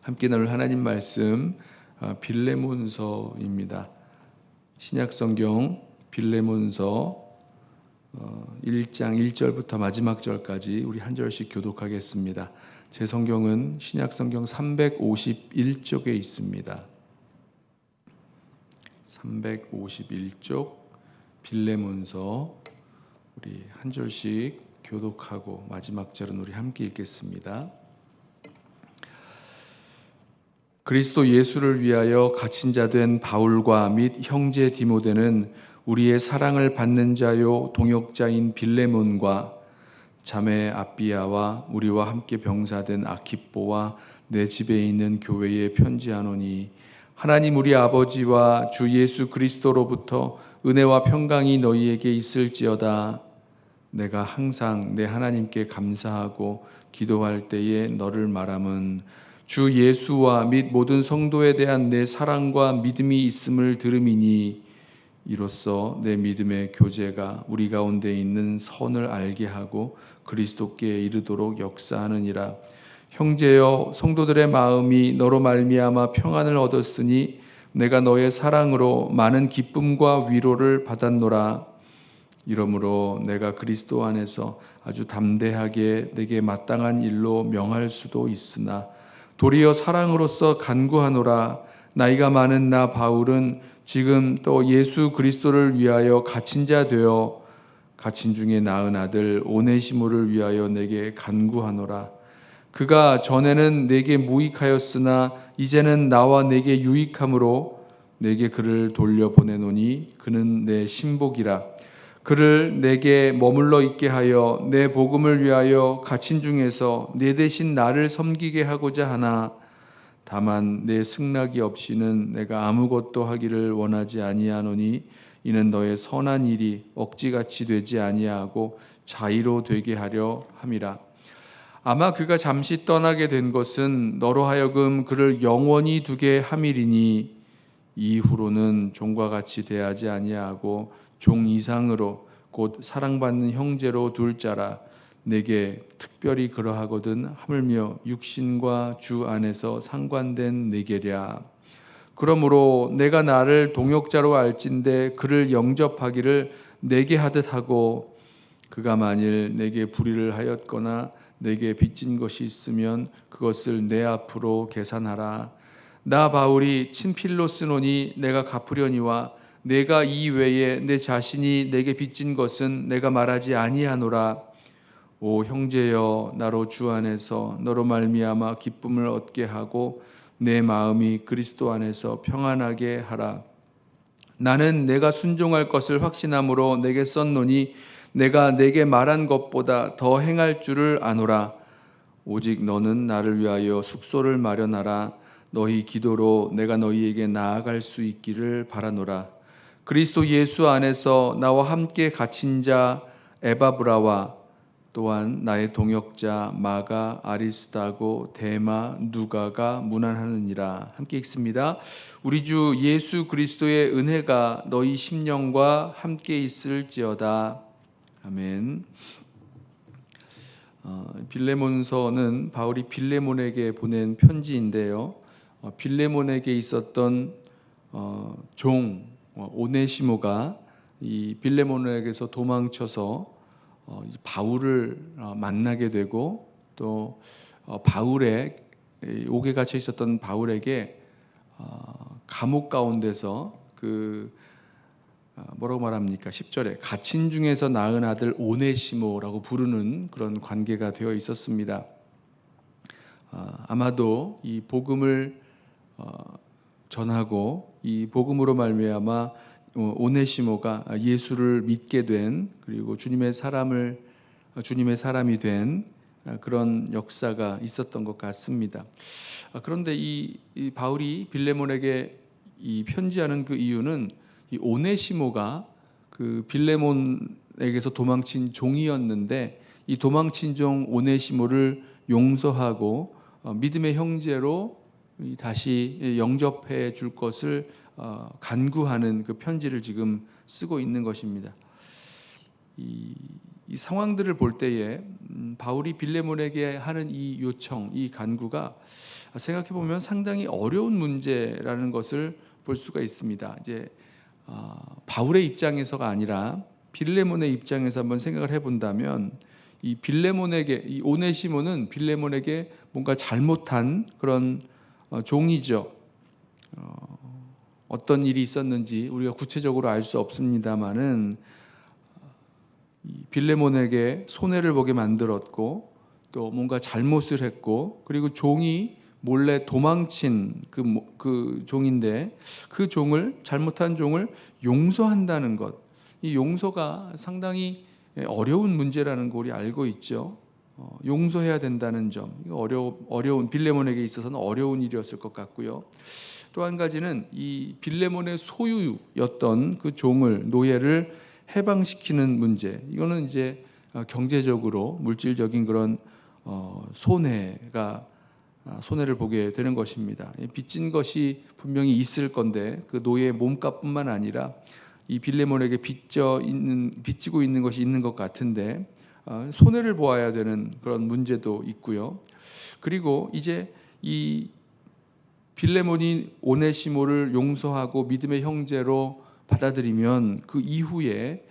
함께 나눌 하나님 말씀 빌레몬서입니다. 신약성경 빌레몬서 1장 1절부터 마지막 절까지 우리 한 절씩 교독하겠습니다. 제 성경은 신약성경 351쪽에 있습니다. 351쪽 빌레몬서 우리 한 절씩 교독하고 마지막 절은 우리 함께 읽겠습니다. 그리스도 예수를 위하여 갇힌 자 된 바울과 및 형제 디모데는 우리의 사랑을 받는 자요 동역자인 빌레몬과 자매 아비아와 우리와 함께 병사된 아키뽀와 내 집에 있는 교회에 편지하노니 하나님 우리 아버지와 주 예수 그리스도로부터 은혜와 평강이 너희에게 있을지어다. 내가 항상 내 하나님께 감사하고 기도할 때에 너를 말함은 주 예수와 및 모든 성도에 대한 내 사랑과 믿음이 있음을 들음이니 이로써 내 믿음의 교제가 우리 가운데 있는 선을 알게 하고 그리스도께 이르도록 역사하느니라. 형제여, 성도들의 마음이 너로 말미암아 평안을 얻었으니 내가 너의 사랑으로 많은 기쁨과 위로를 받았노라. 이러므로 내가 그리스도 안에서 아주 담대하게 내게 마땅한 일로 명할 수도 있으나 도리어 사랑으로서 간구하노라. 나이가 많은 나 바울은 지금 또 예수 그리스도를 위하여 갇힌 자 되어 갇힌 중에 낳은 아들 오네시모를 위하여 내게 간구하노라. 그가 전에는 내게 무익하였으나 이제는 나와 내게 유익함으로 내게 그를 돌려보내노니 그는 내 신복이라. 그를 내게 머물러 있게 하여 내 복음을 위하여 갇힌 중에서 내 대신 나를 섬기게 하고자 하나 다만 내 승낙이 없이는 내가 아무것도 하기를 원하지 아니하노니 이는 너의 선한 일이 억지같이 되지 아니하고 자의로 되게 하려 함이라. 아마 그가 잠시 떠나게 된 것은 너로 하여금 그를 영원히 두게 함이리니 이후로는 종과 같이 대하지 아니하고 종 이상으로 곧 사랑받는 형제로 둘 자라. 내게 특별히 그러하거든 하물며 육신과 주 안에서 상관된 내게랴. 그러므로 내가 나를 동역자로 알진대 그를 영접하기를 내게 하듯 하고 그가 만일 내게 불의를 하였거나 내게 빚진 것이 있으면 그것을 내 앞으로 계산하라. 나 바울이 친필로 쓰노니 내가 갚으려니와 내가 이 외에 내 자신이 내게 빚진 것은 내가 말하지 아니하노라. 오 형제여, 나로 주 안에서 너로 말미암아 기쁨을 얻게 하고 내 마음이 그리스도 안에서 평안하게 하라. 나는 내가 순종할 것을 확신함으로 내게 썼노니 내가 내게 말한 것보다 더 행할 줄을 아노라. 오직 너는 나를 위하여 숙소를 마련하라. 너희 기도로 내가 너희에게 나아갈 수 있기를 바라노라. 그리스도 예수 안에서 나와 함께 갇힌 자 에바브라와 또한 나의 동역자 마가 아리스다고 데마 누가가 문안하느니라. 함께 읽습니다. 우리 주 예수 그리스도의 은혜가 너희 심령과 함께 있을지어다. 아멘. 빌레몬서는 바울이 빌레몬에게 보낸 편지인데요. 빌레몬에게 있었던 종 오네시모가 이 빌레몬에게서 도망쳐서 바울을 만나게 되고 또 바울의 옥에 갇혀 있었던 바울에게 감옥 가운데서 뭐라고 말합니까? 10절에 갇힌 중에서 낳은 아들 오네시모라고 부르는 그런 관계가 되어 있었습니다. 아마도 이 복음을 전하고 이 복음으로 말미암아 오네시모가 예수를 믿게 된 그리고 주님의 사람이 된 그런 역사가 있었던 것 같습니다. 그런데 이 바울이 빌레몬에게 이 편지하는 그 이유는 이 오네시모가 그 빌레몬에게서 도망친 종이었는데 이 도망친 종 오네시모를 용서하고 믿음의 형제로 다시 영접해 줄 것을 간구하는 그 편지를 지금 쓰고 있는 것입니다. 이 이 상황들을 볼 때에 바울이 빌레몬에게 하는 이 요청, 이 간구가 생각해 보면 상당히 어려운 문제라는 것을 볼 수가 있습니다. 이제 바울의 입장에서가 아니라 빌레몬의 입장에서 한번 생각을 해본다면 이 빌레몬에게, 이 오네시모는 빌레몬에게 뭔가 잘못한 그런 종이죠. 어떤 일이 있었는지 우리가 구체적으로 알 수 없습니다만은 이 빌레몬에게 손해를 보게 만들었고 또 뭔가 잘못을 했고 그리고 종이 몰래 도망친 그 종인데 그 종을, 잘못한 종을 용서한다는 것, 이 용서가 상당히 어려운 문제라는 거 우리 알고 있죠. 용서해야 된다는 점, 이거 어려운 빌레몬에게 있어서는 어려운 일이었을 것 같고요. 또 한 가지는 이 빌레몬의 소유였던 그 종을, 노예를 해방시키는 문제. 이거는 이제 경제적으로 물질적인 그런 손해를 보게 되는 것입니다. 빚진 것이 분명히 있을 건데 그 노예의 몸값뿐만 아니라 이 빌레몬에게 빚지고 있는 것이 있는 것 같은데 손해를 보아야 되는 그런 문제도 있고요. 그리고 이제 이 빌레몬이 오네시모를 용서하고 믿음의 형제로 받아들이면 그 이후에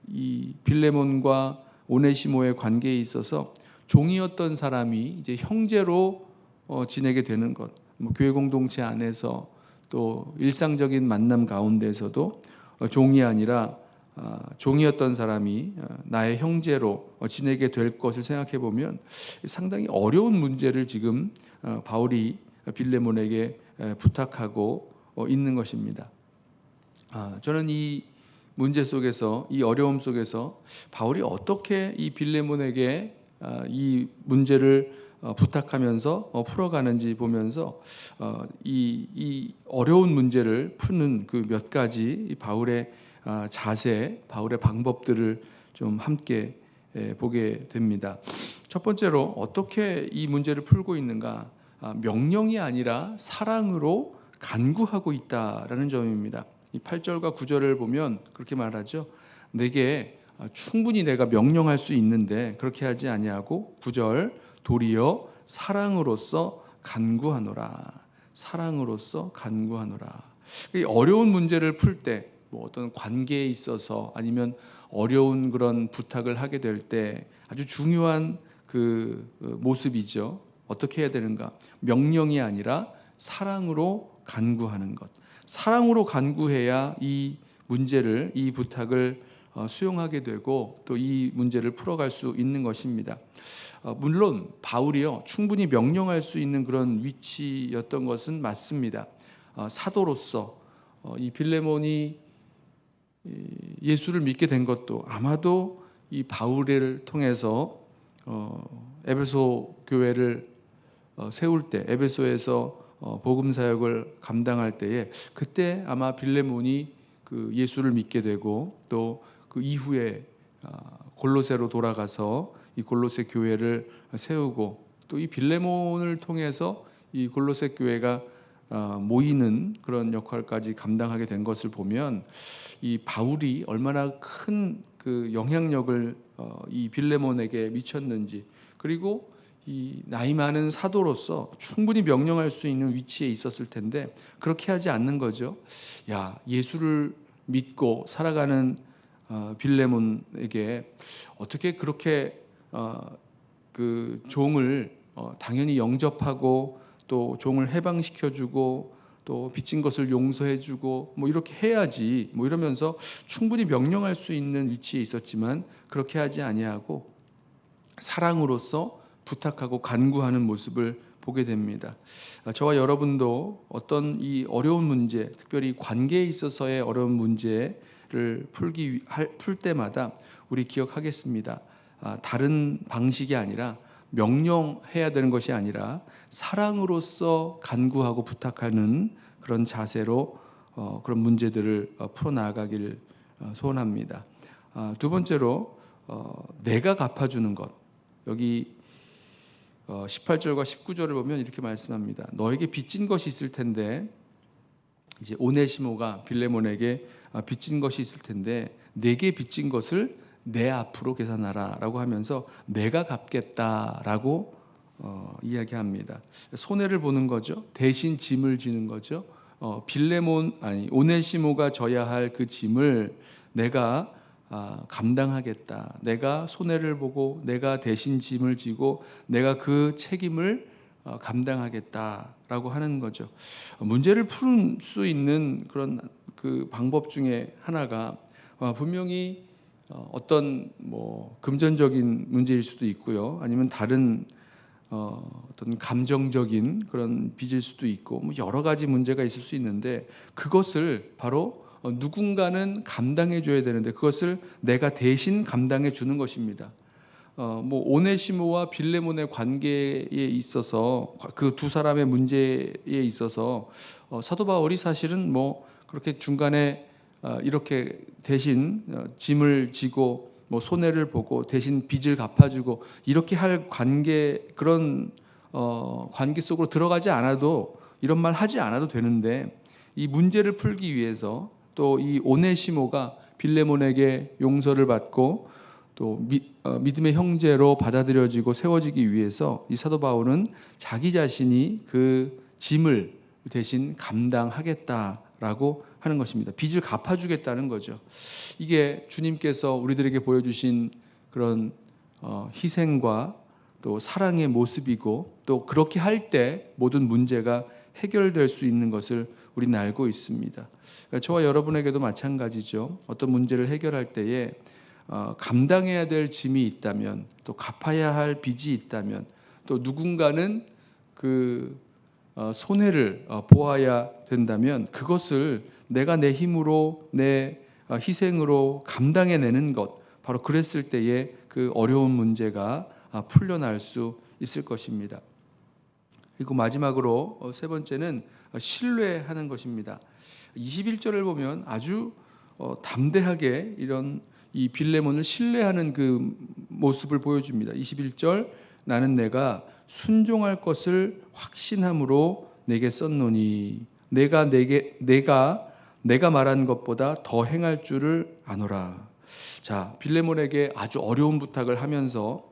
이 빌레몬과 오네시모의 관계에 있어서 종이었던 사람이 이제 형제로 지내게 되는 것, 뭐 교회 공동체 안에서 또 일상적인 만남 가운데서도 종이 아니라 종이었던 사람이 나의 형제로 지내게 될 것을 생각해 보면 상당히 어려운 문제를 지금 바울이 빌레몬에게 부탁하고 있는 것입니다. 저는 이 문제 속에서, 이 어려움 속에서 바울이 어떻게 이 빌레몬에게 이 문제를 부탁하면서 풀어가는지 보면서 이 어려운 문제를 푸는 그 몇 가지 바울의 자세, 바울의 방법들을 좀 함께 보게 됩니다. 첫 번째로 어떻게 이 문제를 풀고 있는가? 명령이 아니라 사랑으로 간구하고 있다라는 점입니다. 이 8절과 9절을 보면 그렇게 말하죠. 내게 충분히 내가 명령할 수 있는데 그렇게 하지 아니하고 9절 도리어 사랑으로서 간구하노라. 사랑으로서 간구하노라. 이 어려운 문제를 풀 때, 뭐 어떤 관계에 있어서 아니면 어려운 그런 부탁을 하게 될 때 아주 중요한 그 모습이죠. 어떻게 해야 되는가? 명령이 아니라 사랑으로 간구하는 것. 사랑으로 간구해야 이 문제를, 이 부탁을 수용하게 되고 또 이 문제를 풀어갈 수 있는 것입니다. 물론 바울이요 충분히 명령할 수 있는 그런 위치였던 것은 맞습니다. 사도로서 이 빌레몬이 예수를 믿게 된 것도 아마도 이 바울을 통해서 에베소 교회를 세울 때, 에베소에서 복음 사역을 감당할 때에 그때 아마 빌레몬이 그 예수를 믿게 되고 또 그 이후에 골로새로 돌아가서 이 골로새 교회를 세우고 또 이 빌레몬을 통해서 이 골로새 교회가 모이는 그런 역할까지 감당하게 된 것을 보면 이 바울이 얼마나 큰 그 영향력을 이 빌레몬에게 미쳤는지, 그리고 이 나이 많은 사도로서 충분히 명령할 수 있는 위치에 있었을 텐데 그렇게 하지 않는 거죠. 야, 예수를 믿고 살아가는 빌레몬에게 어떻게 그렇게 그 종을 당연히 영접하고 또 종을 해방시켜주고 또 빚진 것을 용서해주고 뭐 이렇게 해야지 뭐 이러면서 충분히 명령할 수 있는 위치에 있었지만 그렇게 하지 아니하고 사랑으로서 부탁하고 간구하는 모습을 보게 됩니다. 저와 여러분도 어떤 이 어려운 문제, 특별히 관계에 있어서의 어려운 문제를 풀 때마다 우리 기억하겠습니다. 다른 방식이 아니라 명령해야 되는 것이 아니라 사랑으로서 간구하고 부탁하는 그런 자세로 그런 문제들을 풀어나가기를 소원합니다. 두 번째로 내가 갚아주는 것. 여기 18절과 19절을 보면 이렇게 말씀합니다. 너에게 빚진 것이 있을 텐데, 이제 오네시모가 빌레몬에게 빚진 것이 있을 텐데 내게 빚진 것을 내 앞으로 계산하라라고 하면서 내가 갚겠다라고 이야기합니다. 손해를 보는 거죠. 대신 짐을 지는 거죠. 오네시모가 져야 할 그 짐을 내가 감당하겠다. 내가 손해를 보고 내가 대신 짐을 지고 내가 그 책임을 감당하겠다라고 하는 거죠. 문제를 풀 수 있는 그런 그 방법 중에 하나가 분명히 어떤 금전적인 문제일 수도 있고요. 아니면 다른 어떤 감정적인 그런 빚일 수도 있고 여러 가지 문제가 있을 수 있는데 그것을 바로 누군가는 감당해 줘야 되는데 그것을 내가 대신 감당해 주는 것입니다. 오네시모와 빌레몬의 관계에 있어서 그 두 사람의 문제에 있어서 사도 바울이 사실은 그렇게 중간에 이렇게 대신 짐을 지고 손해를 보고 대신 빚을 갚아주고 이렇게 할 그런 관계 속으로 들어가지 않아도 이런 말 하지 않아도 되는데 이 문제를 풀기 위해서 또 이 오네시모가 빌레몬에게 용서를 받고 또 믿음의 형제로 받아들여지고 세워지기 위해서 이 사도 바울은 자기 자신이 그 짐을 대신 감당하겠다라고 하는 것입니다. 빚을 갚아주겠다는 거죠. 이게 주님께서 우리들에게 보여주신 그런 희생과 또 사랑의 모습이고 또 그렇게 할 때 모든 문제가 해결될 수 있는 것을 우리는 알고 있습니다. 그러니까 저와 여러분에게도 마찬가지죠. 어떤 문제를 해결할 때에 감당해야 될 짐이 있다면 또 갚아야 할 빚이 있다면 또 누군가는 그 손해를 보아야 된다면 그것을 내가 내 힘으로 내 희생으로 감당해내는 것 바로 그랬을 때에 그 어려운 문제가 풀려날 수 있을 것입니다. 그리고 마지막으로 세 번째는 신뢰하는 것입니다. 21절을 보면 아주 담대하게 이런 이 빌레몬을 신뢰하는 그 모습을 보여줍니다. 21절 나는 내가 순종할 것을 확신함으로 내게 썼노니 내가 말한 것보다 더 행할 줄을 아노라. 자, 빌레몬에게 아주 어려운 부탁을 하면서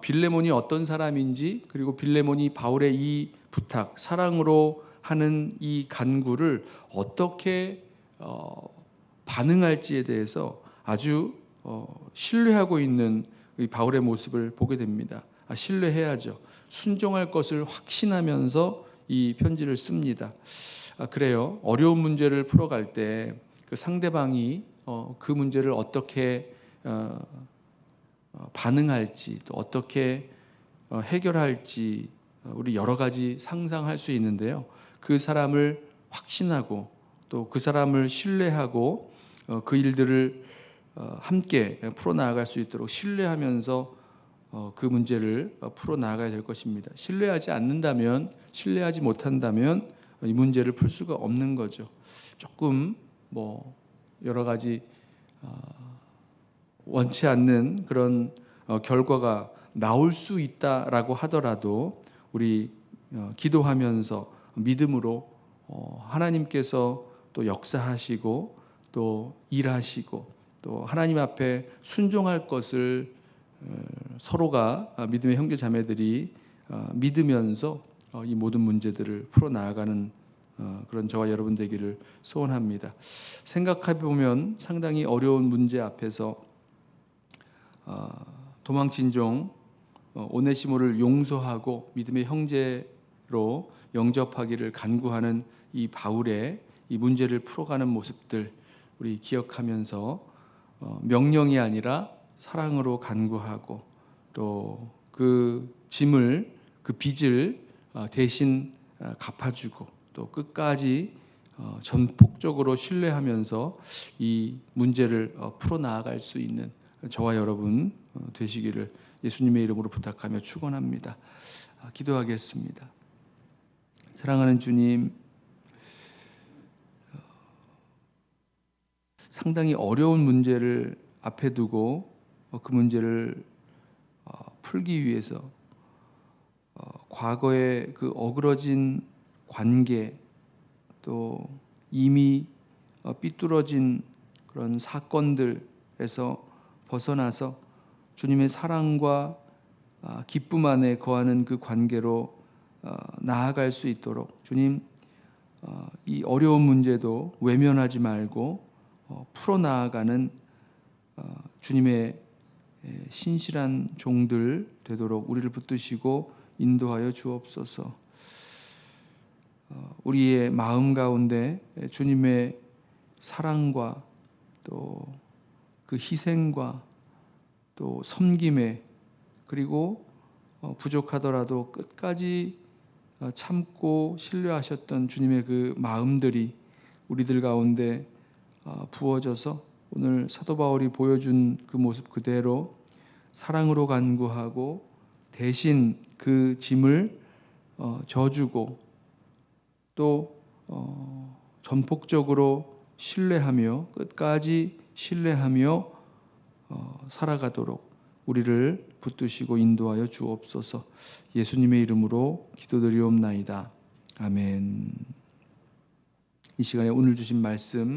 빌레몬이 어떤 사람인지 그리고 빌레몬이 바울의 이 부탁, 사랑으로 하는 이 간구를 어떻게 반응할지에 대해서 아주 신뢰하고 있는 바울의 모습을 보게 됩니다. 신뢰해야죠. 순종할 것을 확신하면서 이 편지를 씁니다. 그래요. 어려운 문제를 풀어갈 때 그 상대방이 그 문제를 어떻게 반응할지 또 어떻게 해결할지 우리 여러 가지 상상할 수 있는데요. 그 사람을 확신하고 또 그 사람을 신뢰하고 그 일들을 함께 풀어나갈 수 있도록 신뢰하면서 그 문제를 풀어나가야 될 것입니다. 신뢰하지 못한다면 이 문제를 풀 수가 없는 거죠. 조금 여러 가지 원치 않는 그런 결과가 나올 수 있다라고 하더라도 우리 기도하면서 믿음으로 하나님께서 또 역사하시고 또 일하시고 또 하나님 앞에 순종할 것을 서로가 믿음의 형제 자매들이 믿으면서 이 모든 문제들을 풀어나가는 그런 저와 여러분 되기를 소원합니다. 생각해 보면 상당히 어려운 문제 앞에서 도망친 종 오네시모를 용서하고 믿음의 형제로 영접하기를 간구하는 이 바울의 이 문제를 풀어가는 모습들 우리 기억하면서 명령이 아니라 사랑으로 간구하고 또 그 짐을 그 빚을 대신 갚아주고 또 끝까지 전폭적으로 신뢰하면서 이 문제를 풀어나갈 수 있는 저와 여러분 되시기를 예수님의 이름으로 부탁하며 축원합니다. 기도하겠습니다. 사랑하는 주님, 상당히 어려운 문제를 앞에 두고 그 문제를 풀기 위해서 과거의 그 어그러진 관계 또 이미 삐뚤어진 그런 사건들에서 벗어나서 주님의 사랑과 기쁨 안에 거하는 그 관계로 나아갈 수 있도록 주님, 이 어려운 문제도 외면하지 말고 풀어나아가는 주님의 신실한 종들 되도록 우리를 붙드시고 인도하여 주옵소서. 우리의 마음 가운데 주님의 사랑과 또 그 희생과 또 섬김에, 그리고 부족하더라도 끝까지 참고 신뢰하셨던 주님의 그 마음들이 우리들 가운데 부어져서 오늘 사도 바울이 보여준 그 모습 그대로 사랑으로 간구하고 대신 그 짐을 져주고 또 전폭적으로 신뢰하며 끝까지 신뢰하며 살아가도록 우리를 붙드시고 인도하여 주옵소서. 예수님의 이름으로 기도드리옵나이다. 아멘. 이 시간에 오늘 주신 말씀